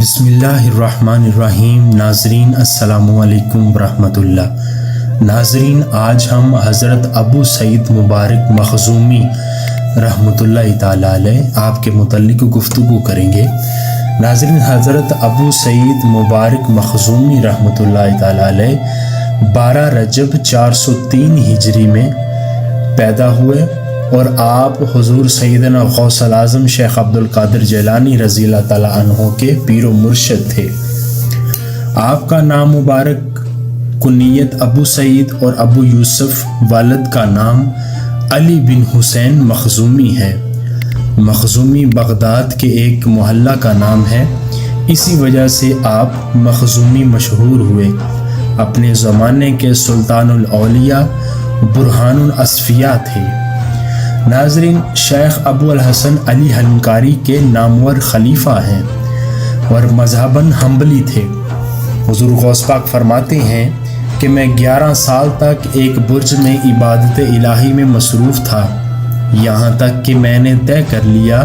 بسم اللہ الرحمن الرحیم۔ ناظرین السلام علیکم ورحمۃ اللہ۔ ناظرین، آج ہم حضرت ابو سعید مبارک مخزومی رحمۃ اللہ تعالیٰ علیہ آپ کے متعلق گفتگو کریں گے۔ ناظرین، حضرت ابو سعید مبارک مخزومی رحمۃ اللہ تعالیٰ علیہ 12 رجب 403 ہجری میں پیدا ہوئے اور آپ حضور سیدنا غوث الاعظم شیخ عبد القادر جیلانی رضی اللہ تعالیٰ عنہ کے پیر و مرشد تھے۔ آپ کا نام مبارک، کنیت ابو سعید اور ابو یوسف، والد کا نام علی بن حسین مخزومی ہے۔ مخزومی بغداد کے ایک محلہ کا نام ہے، اسی وجہ سے آپ مخزومی مشہور ہوئے۔ اپنے زمانے کے سلطان الاولیاء برہان الاصفیاء تھے۔ ناظرین، شیخ ابو الحسن علی حلمکاری کے نامور خلیفہ ہیں اور مذہباً حنبلی تھے۔ حضور غوث پاک فرماتے ہیں کہ میں 11 سال تک ایک برج میں عبادت الہی میں مصروف تھا، یہاں تک کہ میں نے طے کر لیا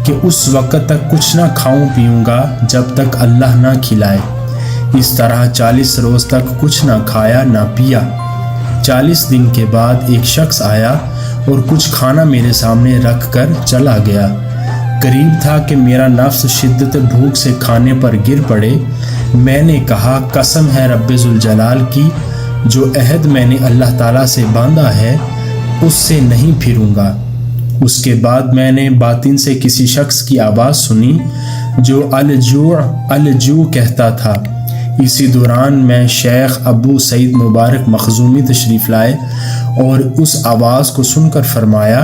کہ اس وقت تک کچھ نہ کھاؤں پیوں گا جب تک اللہ نہ کھلائے۔ اس طرح 40 روز تک کچھ نہ کھایا نہ پیا۔ 40 دن کے بعد ایک شخص آیا اور کچھ کھانا میرے سامنے رکھ کر چلا گیا۔ قریب تھا کہ میرا نفس شدت بھوک سے کھانے پر گر پڑے۔ میں نے کہا، قسم ہے رب ذوالجلال کی، جو عہد میں نے اللہ تعالیٰ سے باندھا ہے اس سے نہیں پھروں گا۔ اس کے بعد میں نے باطن سے کسی شخص کی آواز سنی جو الجوع الجوع کہتا تھا۔ اسی دوران میں شیخ ابو سعید مبارک مخزومی تشریف لائے اور اس آواز کو سن کر فرمایا،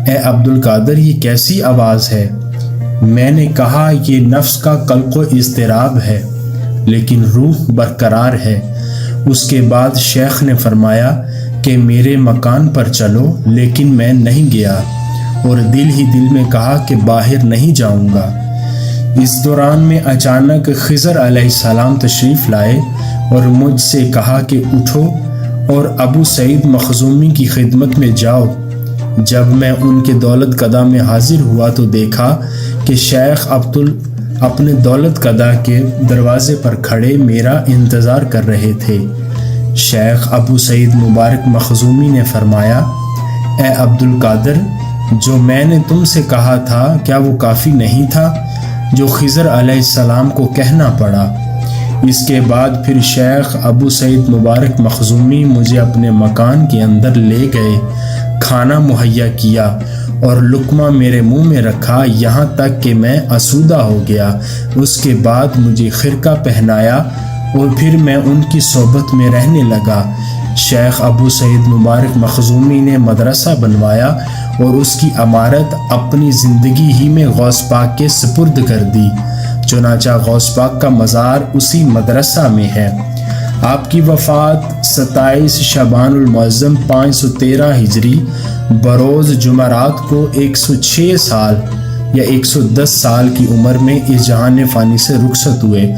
اے عبد القادر، یہ کیسی آواز ہے؟ میں نے کہا، یہ نفس کا قلق و اضطراب ہے لیکن روح برقرار ہے۔ اس کے بعد شیخ نے فرمایا کہ میرے مکان پر چلو، لیکن میں نہیں گیا اور دل ہی دل میں کہا کہ باہر نہیں جاؤں گا۔ اس دوران میں اچانک خضر علیہ السلام تشریف لائے اور مجھ سے کہا کہ اٹھو اور ابو سعید مخزومی کی خدمت میں جاؤ۔ جب میں ان کے دولت قدہ میں حاضر ہوا تو دیکھا کہ شیخ اپنے دولت قدہ کے دروازے پر کھڑے میرا انتظار کر رہے تھے۔ شیخ ابو سعید مبارک مخزومی نے فرمایا، اے عبد القادر، جو میں نے تم سے کہا تھا کیا وہ کافی نہیں تھا جو خضر علیہ السلام کو کہنا پڑا؟ اس کے بعد پھر شیخ ابو سعید مبارک مخزومی مجھے اپنے مکان کے اندر لے گئے، کھانا مہیا کیا اور لقمہ میرے منہ میں رکھا، یہاں تک کہ میں آسودہ ہو گیا۔ اس کے بعد مجھے خرقہ پہنایا اور پھر میں ان کی صحبت میں رہنے لگا۔ شیخ ابو سعید مبارک مخزومی نے مدرسہ بنوایا اور اس کی عمارت اپنی زندگی ہی میں غوث پاک کے سپرد کر دی، چنانچہ غوث پاک کا مزار اسی مدرسہ میں ہے۔ آپ کی وفات 27 شعبان المعظم 513 ہجری بروز جمعرات کو 106 سال یا 110 سال کی عمر میں اس جہان فانی سے رخصت ہوئے۔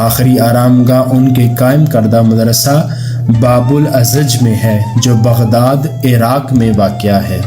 آخری آرام گاہ ان کے قائم کردہ مدرسہ باب العزج میں ہے جو بغداد، عراق میں واقع ہے۔